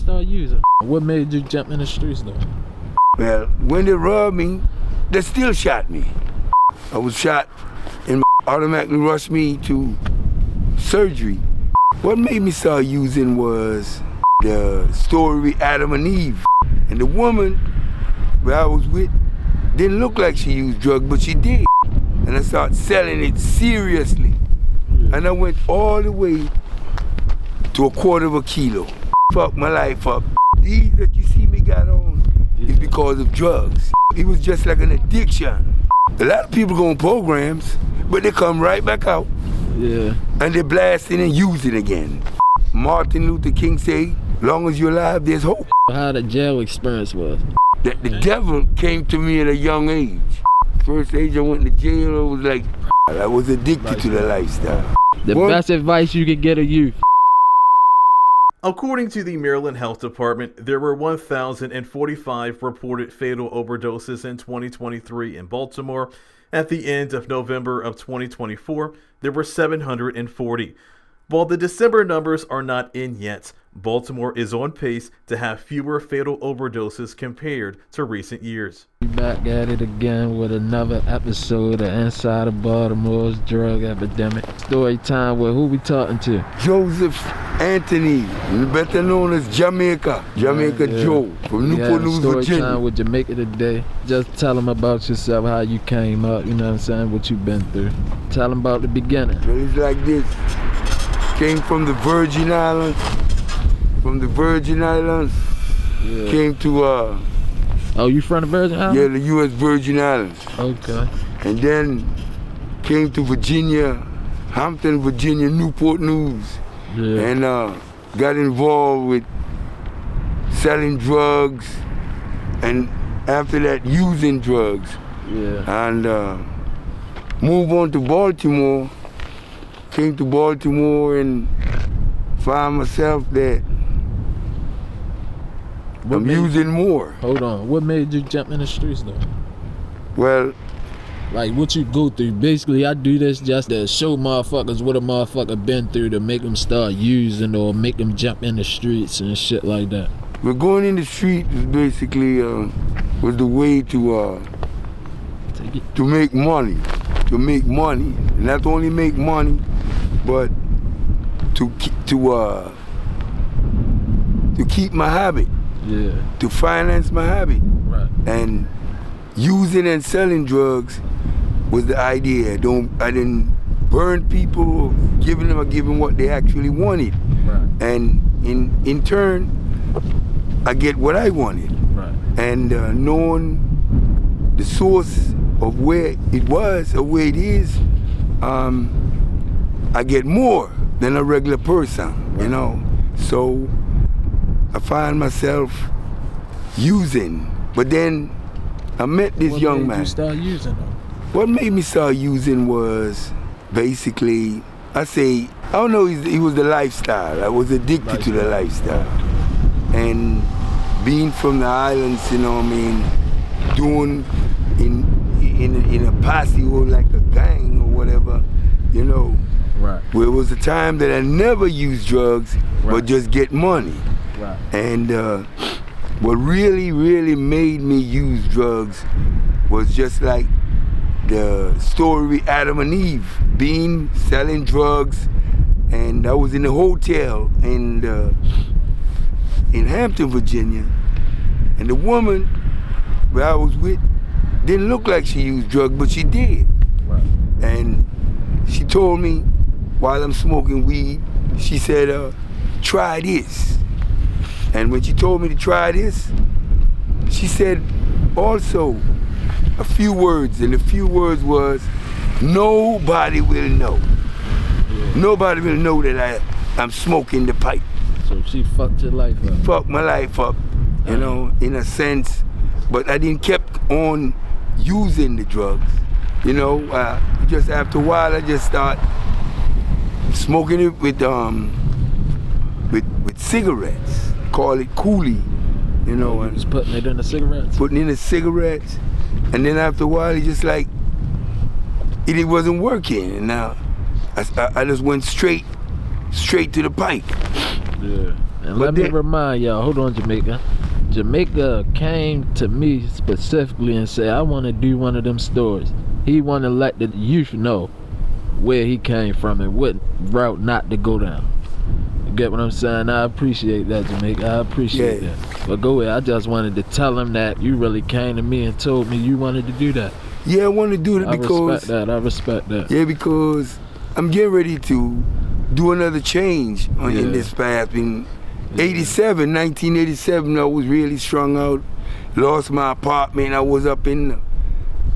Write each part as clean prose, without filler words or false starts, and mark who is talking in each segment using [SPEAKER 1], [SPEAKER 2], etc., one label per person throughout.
[SPEAKER 1] start using? What made you jump in the streets though?
[SPEAKER 2] Well, when they robbed me, they still shot me. I was shot and automatically rushed me to surgery. What made me start using was the story with Adam and Eve. And the woman where I was with didn't look like she used drugs, but she did. And I started selling it seriously. And I went all the way to 1/4 kilo. Fuck my life up. These that you see me got on is because of drugs. It was just like an addiction. A lot of people go on programs, but they come right back out.
[SPEAKER 1] Yeah.
[SPEAKER 2] And they blast it and use it again. Martin Luther King said, long as you're alive, there's hope.
[SPEAKER 1] How the jail experience was?
[SPEAKER 2] The devil came to me at a young age. First age I went to jail, I was like, I was addicted to the lifestyle.
[SPEAKER 1] The best advice you could get a youth.
[SPEAKER 3] According to the Maryland Health Department, there were 1,045 reported fatal overdoses in 2023 in Baltimore. At the end of November of 2024, there were 740. While the December numbers are not in yet, Baltimore is on pace to have fewer fatal overdoses compared to recent years.
[SPEAKER 1] We back at it again with another episode of Inside of Baltimore's Drug Epidemic. Story time with who we talking to?
[SPEAKER 2] Joseph Anthony, better known as Jamaica Joe from Newport News,
[SPEAKER 1] Virginia. Story time with Jamaica today. Just tell them about yourself, how you came up, you know what I'm saying, what you've been through. Tell them about the beginning.
[SPEAKER 2] Well, it's like this. Came from the Virgin Islands.
[SPEAKER 1] Yeah.
[SPEAKER 2] Came to
[SPEAKER 1] oh, you from the Virgin Islands?
[SPEAKER 2] Yeah, the U.S. Virgin Islands.
[SPEAKER 1] Okay.
[SPEAKER 2] And then came to Virginia, Hampton, Virginia, Newport News.
[SPEAKER 1] Yeah.
[SPEAKER 2] And got involved with selling drugs, and after that using drugs.
[SPEAKER 1] Yeah.
[SPEAKER 2] And moved on to Baltimore. Came to Baltimore and found myself that I'm using more.
[SPEAKER 1] Hold on, what made you jump in the streets though?
[SPEAKER 2] Well,
[SPEAKER 1] like what you go through. Basically, I do this just to show motherfuckers what a motherfucker been through to make them start using or make them jump in the streets and shit like that.
[SPEAKER 2] But going in the street is basically was the way to make money. To make money, not only make money, but to keep my habit.
[SPEAKER 1] Yeah.
[SPEAKER 2] To finance my habit.
[SPEAKER 1] Right.
[SPEAKER 2] And using and selling drugs was the idea. I didn't burn people, giving them what they actually wanted.
[SPEAKER 1] Right.
[SPEAKER 2] And in turn, I get what I wanted.
[SPEAKER 1] Right.
[SPEAKER 2] And knowing the source of where it was or where it is, I get more than a regular person, you know. So I find myself using. But then I met this young man.
[SPEAKER 1] What made you start using though?
[SPEAKER 2] What made me start using was basically, I don't know, it was the lifestyle. I was addicted to the lifestyle. And being from the islands, you know what I mean, doing in a posse or like a gang or whatever, you know.
[SPEAKER 1] Right.
[SPEAKER 2] Where it was a time that I never used drugs, but just get money.
[SPEAKER 1] Right.
[SPEAKER 2] And what really, really made me use drugs was just like the story with Adam and Eve, selling drugs, and I was in a hotel in Hampton, Virginia, and the woman where I was with didn't look like she used drugs, but she did.
[SPEAKER 1] Right.
[SPEAKER 2] And she told me while I'm smoking weed, she said, try this. And when she told me to try this, she said also a few words, and the few words was, nobody will know. Yeah. Nobody will know that I'm smoking the pipe.
[SPEAKER 1] So she fucked your life up.
[SPEAKER 2] Fucked my life up, you know, in a sense. But I didn't kept on using the drugs. You know, just after a while I just start smoking it with cigarettes. Call it coolie, you know.
[SPEAKER 1] And just putting it in the cigarettes?
[SPEAKER 2] Putting in the cigarettes. And then after a while, it just like, it wasn't working. And now I just went straight to the pipe.
[SPEAKER 1] Yeah. And let me remind y'all, hold on, Jamaica. Jamaica came to me specifically and said, I want to do one of them stories. He want to let the youth know where he came from and what route not to go down. You get what I'm saying? I appreciate that, Jamaica. I appreciate that. But go ahead. I just wanted to tell him that you really came to me and told me you wanted to do that.
[SPEAKER 2] Yeah, I want to do it because...
[SPEAKER 1] I respect that.
[SPEAKER 2] Yeah, because I'm getting ready to do another change in this path. In 1987, I was really strung out. Lost my apartment. I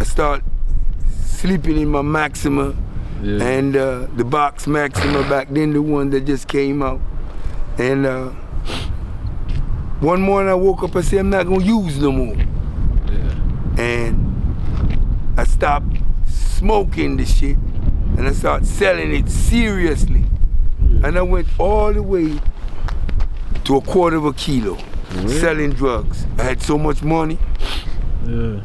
[SPEAKER 2] started sleeping in my Maxima. Yeah. And the box Maxima back then, the one that just came out. And one morning I woke up and said, I'm not gonna use no more. Yeah. And I stopped smoking the shit and I started selling it seriously. Yeah. And I went all the way to $1/4 kilo selling drugs. I had so much money.
[SPEAKER 1] Yeah.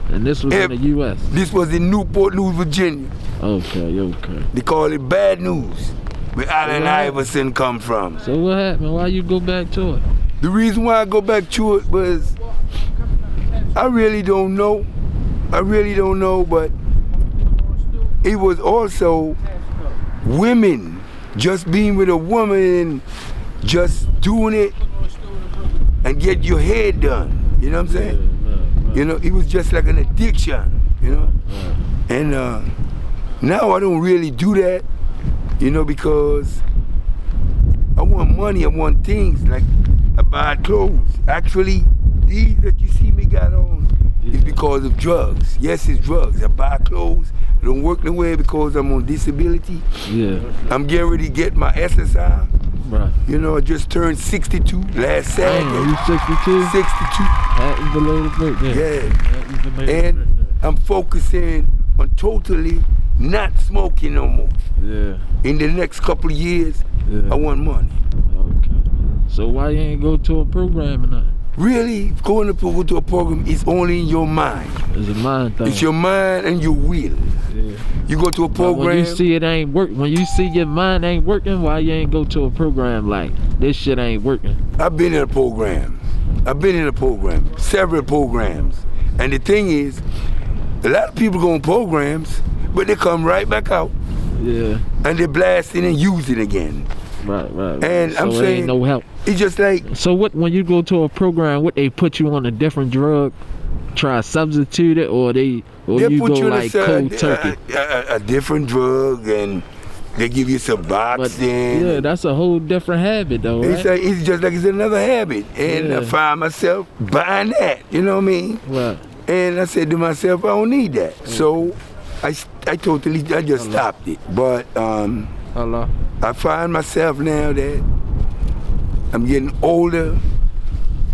[SPEAKER 1] And this was in the U.S.?
[SPEAKER 2] This was in Newport News, Virginia.
[SPEAKER 1] Okay.
[SPEAKER 2] They call it Bad News, where Allen Iverson come from.
[SPEAKER 1] So what happened? Why you go back to it?
[SPEAKER 2] The reason why I go back to it was, I really don't know, but it was also women, just being with a woman and just doing it and get your head done, you know what I'm saying? You know, it was just like an addiction, you know? And now I don't really do that, you know, because I want money, I want things, like I buy clothes. Actually, these that you see me got on is because of drugs. Yes, it's drugs. I buy clothes, I don't work nowhere because I'm on disability. Yeah. I'm getting ready to get my SSI. Right. You know, I just turned 62 last Saturday.
[SPEAKER 1] You 62?
[SPEAKER 2] 62.
[SPEAKER 1] Happy belated birthday.
[SPEAKER 2] Yeah. And I'm focusing on totally not smoking no more. Yeah. In the next couple of years, I want money.
[SPEAKER 1] Okay. So why you ain't go to a program or nothing?
[SPEAKER 2] Really, going to a program is only in your mind.
[SPEAKER 1] It's a mind thing.
[SPEAKER 2] It's your mind and your will. Yeah. You go to a program.
[SPEAKER 1] When you see it ain't work, when you see your mind ain't working, why you ain't go to a program like this shit ain't working?
[SPEAKER 2] I've been in a program. Several programs. And the thing is, a lot of people go on programs, but they come right back out. Yeah. And they blast it and use it again. Right. And so I'm saying,
[SPEAKER 1] ain't no help.
[SPEAKER 2] It's just like.
[SPEAKER 1] So what? When you go to a program, what they put you on a different drug, try to substitute it, or you go like cold turkey?
[SPEAKER 2] A different drug, and they give you some boxing.
[SPEAKER 1] Yeah, that's a whole different habit, though. Right?
[SPEAKER 2] It's just like it's another habit, and I find myself buying that. You know what I mean? Right. And I said to myself, I don't need that. So I just stopped it. But I find myself now that I'm getting older.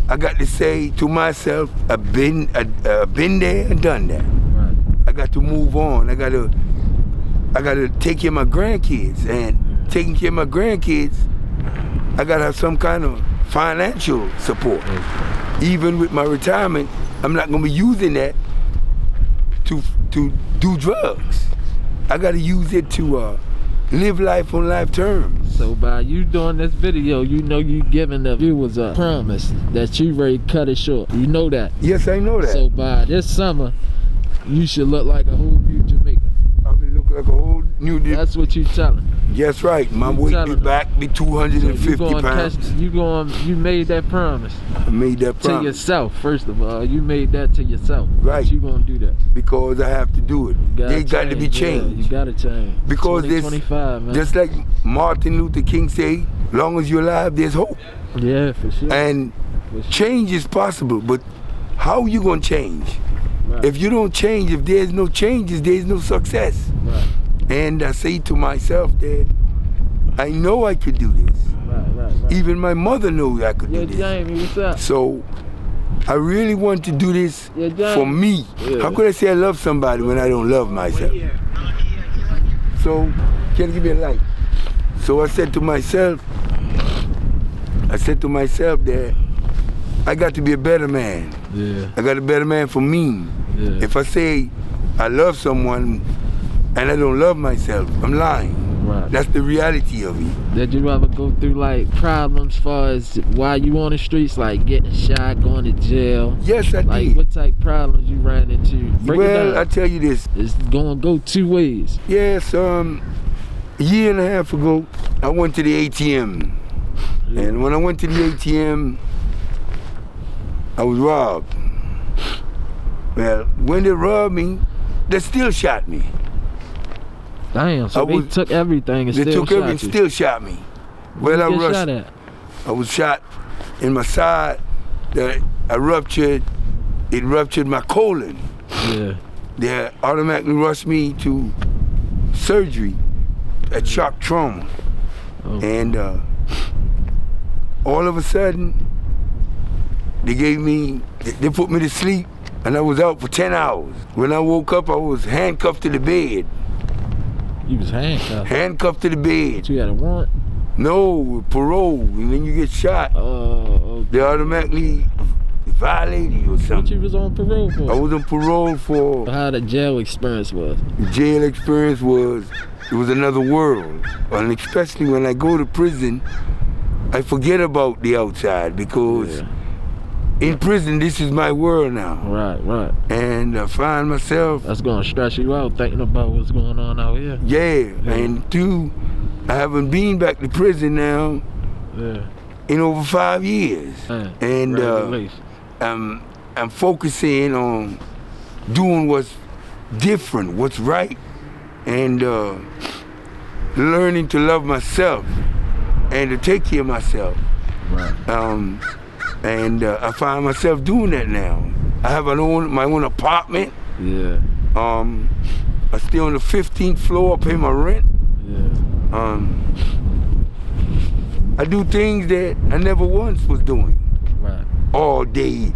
[SPEAKER 2] I got to say to myself, I've been there and done that. Right. I got to move on. I got to take care of my grandkids, and taking care of my grandkids, I got to have some kind of financial support. Even with my retirement, I'm not gonna be using that to do drugs. I gotta use it to live life on life terms.
[SPEAKER 1] So by you doing this video, you know you giving the viewers a promise that you ready to cut it short. You know that?
[SPEAKER 2] Yes, I know that.
[SPEAKER 1] So by this summer, you should look like a whole new Jamaican.
[SPEAKER 2] I will look like a whole new.
[SPEAKER 1] That's what you telling.
[SPEAKER 2] Yes, right. My weight be back be 250 pounds.
[SPEAKER 1] You made that promise.
[SPEAKER 2] I made that promise.
[SPEAKER 1] To yourself, first of all. You made that to yourself.
[SPEAKER 2] Right.
[SPEAKER 1] You gonna do that.
[SPEAKER 2] Because I have to do it. They got to be changed.
[SPEAKER 1] Yeah, you gotta change.
[SPEAKER 2] Because there's,
[SPEAKER 1] man.
[SPEAKER 2] Just like Martin Luther King say, long as you're alive, there's hope.
[SPEAKER 1] Yeah, for sure.
[SPEAKER 2] And change is possible, but how you gonna change? Right. If you don't change, if there's no changes, there's no success. Right. And I say to myself that I know I could do this. Right. Even my mother knows I could do this.
[SPEAKER 1] Jamie, what's up?
[SPEAKER 2] So I really want to do this for me. Yeah. How could I say I love somebody when I don't love myself? So, can you give me a light? So I said to myself that I got to be a better man. Yeah. I got a better man for me. Yeah. If I say I love someone and I don't love myself, I'm lying.
[SPEAKER 1] Right.
[SPEAKER 2] That's the reality of it.
[SPEAKER 1] Did you ever go through like problems far as while you on the streets, like getting shot, going to jail?
[SPEAKER 2] Yes, I
[SPEAKER 1] Like
[SPEAKER 2] did.
[SPEAKER 1] what type of problems you ran into? Break it
[SPEAKER 2] Well,
[SPEAKER 1] down.
[SPEAKER 2] I tell you this.
[SPEAKER 1] It's gonna go two ways.
[SPEAKER 2] Yes, a year and a half ago, I went to the ATM.
[SPEAKER 1] Yeah.
[SPEAKER 2] And when I went to the ATM, I was robbed. Well, when they robbed me, they still shot me.
[SPEAKER 1] Damn, so they took everything and
[SPEAKER 2] They
[SPEAKER 1] still
[SPEAKER 2] took
[SPEAKER 1] shot
[SPEAKER 2] everything,
[SPEAKER 1] you.
[SPEAKER 2] still shot me.
[SPEAKER 1] Where
[SPEAKER 2] Well,
[SPEAKER 1] you get shot at?
[SPEAKER 2] I was shot in my side. That I ruptured. It ruptured my colon.
[SPEAKER 1] Yeah.
[SPEAKER 2] They automatically rushed me to surgery at shock trauma.
[SPEAKER 1] Oh.
[SPEAKER 2] And all of a sudden, they put me to sleep, and I was out for 10 hours. When I woke up, I was handcuffed to the bed.
[SPEAKER 1] You was handcuffed.
[SPEAKER 2] Handcuffed to the bed.
[SPEAKER 1] You had a warrant?
[SPEAKER 2] No, parole, and then you get shot.
[SPEAKER 1] Oh.
[SPEAKER 2] They automatically violated you or
[SPEAKER 1] What
[SPEAKER 2] something.
[SPEAKER 1] you was on parole for?
[SPEAKER 2] I was on parole for.
[SPEAKER 1] How the jail experience was?
[SPEAKER 2] The jail experience it was another world. And especially when I go to prison, I forget about the outside because in prison, this is my world now.
[SPEAKER 1] Right.
[SPEAKER 2] And I find myself,
[SPEAKER 1] That's gonna stress you out thinking about what's going on out here.
[SPEAKER 2] and two, I haven't been back to prison now in over 5 years.
[SPEAKER 1] Man,
[SPEAKER 2] And
[SPEAKER 1] congratulations.
[SPEAKER 2] I'm focusing on doing what's different, what's right, and learning to love myself and to take care of myself.
[SPEAKER 1] Right.
[SPEAKER 2] And I find myself doing that now. I have my own apartment.
[SPEAKER 1] Yeah.
[SPEAKER 2] I stay on the 15th floor, I pay my rent.
[SPEAKER 1] Yeah.
[SPEAKER 2] I do things that I never once was doing.
[SPEAKER 1] Right.
[SPEAKER 2] All day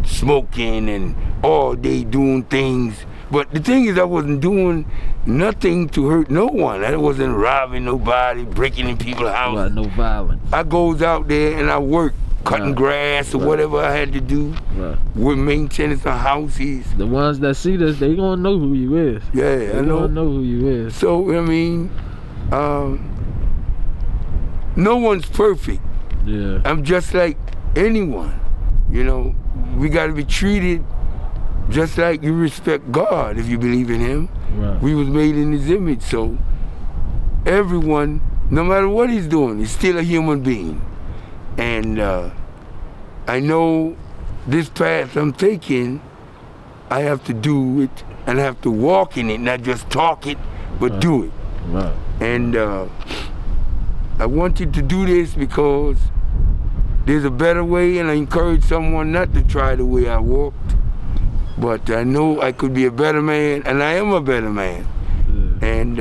[SPEAKER 2] smoking and all day doing things. But the thing is, I wasn't doing nothing to hurt no one. I wasn't robbing nobody, breaking in people's houses.
[SPEAKER 1] Right, no violence.
[SPEAKER 2] I goes out there and I work, cutting grass or whatever I had to do.
[SPEAKER 1] Right.
[SPEAKER 2] We're maintaining some houses.
[SPEAKER 1] The ones that see this, they gonna know who you is.
[SPEAKER 2] Yeah,
[SPEAKER 1] They
[SPEAKER 2] I know.
[SPEAKER 1] gonna know who you is.
[SPEAKER 2] So, I mean, no one's perfect.
[SPEAKER 1] Yeah.
[SPEAKER 2] I'm just like anyone. You know, we got to be treated just like you respect God if you believe in Him.
[SPEAKER 1] Right.
[SPEAKER 2] We was made in His image, so everyone, no matter what he's doing, he's still a human being. And I know this path I'm taking, I have to do it and I have to walk in it, not just talk it, but do it.
[SPEAKER 1] Right.
[SPEAKER 2] And I wanted to do this because there's a better way, and I encourage someone not to try the way I walked. But I know I could be a better man, and I am a better man.
[SPEAKER 1] Yeah.
[SPEAKER 2] And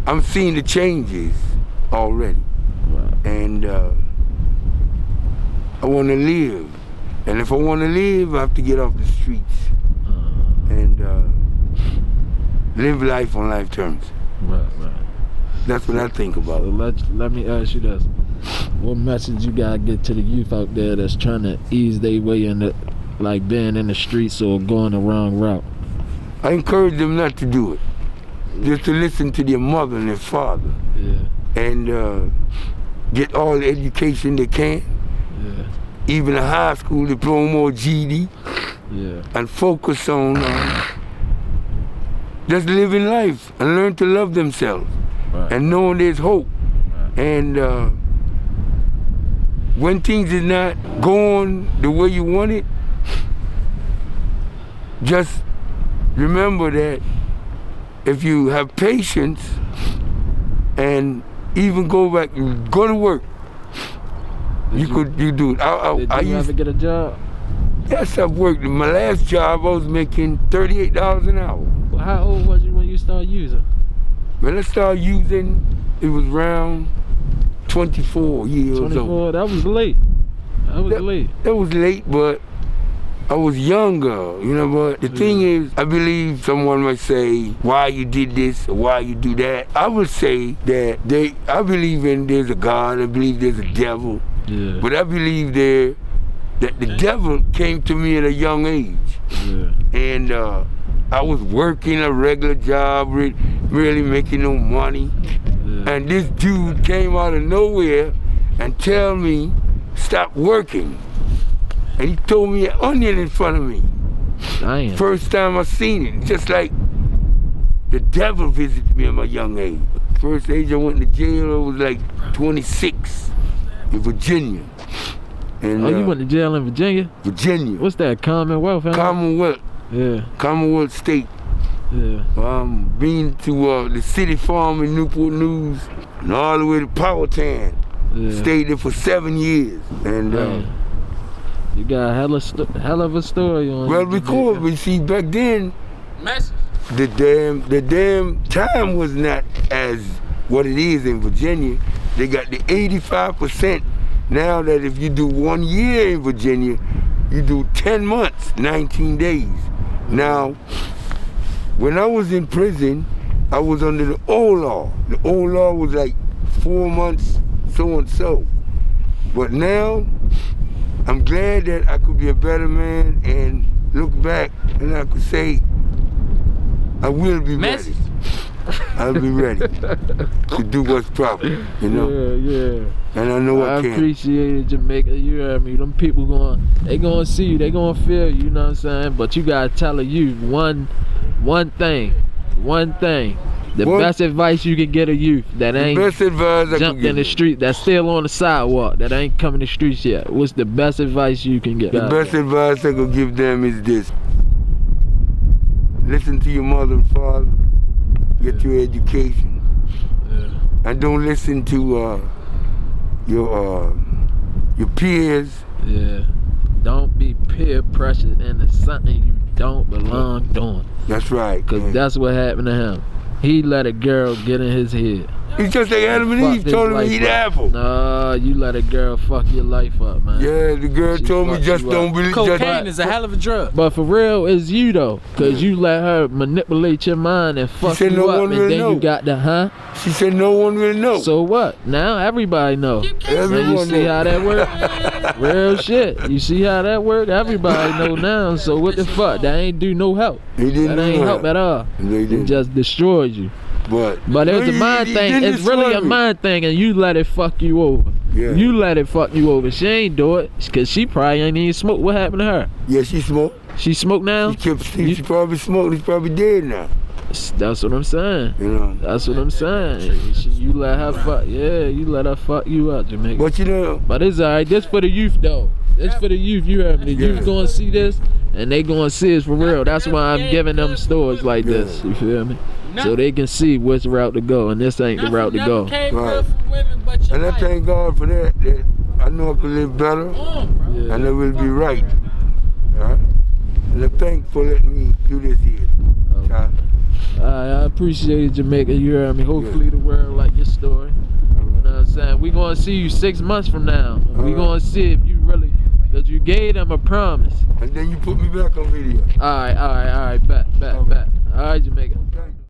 [SPEAKER 2] I'm seeing the changes already.
[SPEAKER 1] Right.
[SPEAKER 2] And I want to live. And if I want to live, I have to get off the streets and live life on life terms.
[SPEAKER 1] Right.
[SPEAKER 2] That's what I think
[SPEAKER 1] So
[SPEAKER 2] about.
[SPEAKER 1] let me ask you this. What message you gotta get to the youth out there that's trying to ease their way into like being in the streets or going the wrong route?
[SPEAKER 2] I encourage them not to do it. Just to listen to their mother and their father.
[SPEAKER 1] Yeah.
[SPEAKER 2] And get all the education they can.
[SPEAKER 1] Yeah.
[SPEAKER 2] Even a high school diploma or GED.
[SPEAKER 1] Yeah.
[SPEAKER 2] And focus on just living life and learn to love themselves.
[SPEAKER 1] Right.
[SPEAKER 2] And knowing there's hope.
[SPEAKER 1] Right.
[SPEAKER 2] And when things is not going the way you want it, just remember that if you have patience and even go back, you go to work, you do it.
[SPEAKER 1] Did you ever get a job?
[SPEAKER 2] Yes, I've worked. My last job, I was making $38 an hour.
[SPEAKER 1] Well, how old was you when you started using?
[SPEAKER 2] When I started using, it was around 24 years old.
[SPEAKER 1] 24. That was late. That
[SPEAKER 2] was late, but I was younger, you know. But the thing is, I believe someone might say, why you did this or why you do that. I would say that I believe there's a God, I believe there's a devil.
[SPEAKER 1] Yeah.
[SPEAKER 2] But I believe that the devil came to me at a young age.
[SPEAKER 1] Yeah.
[SPEAKER 2] And I was working a regular job, really making no money.
[SPEAKER 1] Yeah.
[SPEAKER 2] And this dude came out of nowhere and tell me, stop working. And he told me an onion in front of me.
[SPEAKER 1] Damn.
[SPEAKER 2] First time I seen it, just like the devil visited me at my young age. First age I went to jail, I was like 26 in Virginia. And,
[SPEAKER 1] Oh, you went to jail in Virginia?
[SPEAKER 2] Virginia.
[SPEAKER 1] What's that, Commonwealth? Huh?
[SPEAKER 2] Commonwealth.
[SPEAKER 1] Yeah.
[SPEAKER 2] Commonwealth State.
[SPEAKER 1] Yeah.
[SPEAKER 2] Been to the city farm in Newport News and all the way to Powhatan.
[SPEAKER 1] Yeah.
[SPEAKER 2] Stayed there for 7 years. And
[SPEAKER 1] Man, you got a hell of a story on
[SPEAKER 2] well,
[SPEAKER 1] you,
[SPEAKER 2] because
[SPEAKER 1] Jamaica.
[SPEAKER 2] we see back then
[SPEAKER 4] Message.
[SPEAKER 2] the damn time was not as what it is in Virginia. They got the 85%. Now that if you do 1 year in Virginia, you do 10 months, 19 days. Now, when I was in prison, I was under the old law. The old law was like 4 months, so and so. But now, I'm glad that I could be a better man and look back and I could say, I will be
[SPEAKER 4] Message.
[SPEAKER 2] ready. I'll be ready to do what's proper, you know?
[SPEAKER 1] Yeah.
[SPEAKER 2] And I know I can.
[SPEAKER 1] Appreciate it, Jamaica. You heard me. Them people they gonna see you. They gonna feel you. You know what I'm saying? But you gotta tell a youth one thing. The best advice you can get a youth that ain't
[SPEAKER 2] Best advice I could
[SPEAKER 1] jumped
[SPEAKER 2] give
[SPEAKER 1] in the
[SPEAKER 2] you.
[SPEAKER 1] street, that's still on the sidewalk, that ain't coming the streets yet. What's the best advice you can get?
[SPEAKER 2] The best advice I could give them is this. Listen to your mother and father. Get your education.
[SPEAKER 1] Yeah.
[SPEAKER 2] And don't listen to your peers.
[SPEAKER 1] Yeah. Don't be peer pressured into something you don't belong doing.
[SPEAKER 2] That's right.
[SPEAKER 1] Cause
[SPEAKER 2] man.
[SPEAKER 1] that's what happened to him. He let a girl get in his head.
[SPEAKER 2] It's just like Adam and
[SPEAKER 1] Fucked
[SPEAKER 2] Eve
[SPEAKER 1] his
[SPEAKER 2] told him to
[SPEAKER 1] life
[SPEAKER 2] eat
[SPEAKER 1] up.
[SPEAKER 2] apple.
[SPEAKER 1] Nah, you let a girl fuck your life up, man.
[SPEAKER 2] Yeah, the girl
[SPEAKER 1] She
[SPEAKER 2] told me
[SPEAKER 1] fucked
[SPEAKER 2] just
[SPEAKER 1] you
[SPEAKER 2] don't
[SPEAKER 1] up.
[SPEAKER 2] believe.
[SPEAKER 4] Cocaine is a hell of a drug.
[SPEAKER 1] But for real, it's you though, cause you let her manipulate your mind and fuck
[SPEAKER 2] said
[SPEAKER 1] you
[SPEAKER 2] no
[SPEAKER 1] up,
[SPEAKER 2] one
[SPEAKER 1] and
[SPEAKER 2] will
[SPEAKER 1] then
[SPEAKER 2] know.
[SPEAKER 1] you got the
[SPEAKER 2] She said no one will know.
[SPEAKER 1] So what? Now everybody know. And you
[SPEAKER 2] Everyone
[SPEAKER 1] see
[SPEAKER 2] know.
[SPEAKER 1] how that work? Real shit. You see how that work? Everybody know now. So what the fuck? That ain't do no help.
[SPEAKER 2] He didn't
[SPEAKER 1] That
[SPEAKER 2] do
[SPEAKER 1] ain't
[SPEAKER 2] no
[SPEAKER 1] help at all.
[SPEAKER 2] They
[SPEAKER 1] It
[SPEAKER 2] didn't.
[SPEAKER 1] just destroyed you.
[SPEAKER 2] But
[SPEAKER 1] But it's a
[SPEAKER 2] he-
[SPEAKER 1] mind
[SPEAKER 2] he
[SPEAKER 1] thing.
[SPEAKER 2] didn't
[SPEAKER 1] It's really a
[SPEAKER 2] destroy me.
[SPEAKER 1] mind thing, and you let it fuck you over.
[SPEAKER 2] Yeah.
[SPEAKER 1] You let it fuck you over. She ain't do it, cause she probably ain't even smoke. What happened to her?
[SPEAKER 2] Yeah, she smoked.
[SPEAKER 1] She smoked now?
[SPEAKER 2] She probably smoked. She's probably dead now.
[SPEAKER 1] That's what I'm saying.
[SPEAKER 2] You know.
[SPEAKER 1] That's what I'm saying. You let her fuck. Yeah, you let her fuck you up, Jamaica.
[SPEAKER 2] But you know,
[SPEAKER 1] But it's alright. This for the youth though. This for the youth. You heard me. The
[SPEAKER 2] Yeah.
[SPEAKER 1] youth gonna see this, and they gonna see it for real. That's why I'm giving them stories like this. You feel me? So they can see which route to go, and this ain't the route to go.
[SPEAKER 2] Right.
[SPEAKER 4] But
[SPEAKER 2] and I thank God for that. That I know I can live better,
[SPEAKER 1] Yeah.
[SPEAKER 2] and I will be right. Alright? And I thank for letting me do this here. Child.
[SPEAKER 1] I appreciate it, Jamaica. You heard me. Hopefully the world like your story. You know what I'm saying? We gonna see you 6 months from now. We
[SPEAKER 2] Alright.
[SPEAKER 1] gonna see if you really, cause you gave them a promise.
[SPEAKER 2] And then you put me back on video.
[SPEAKER 1] Alright, bet. Alright, Jamaica.
[SPEAKER 2] Thank you.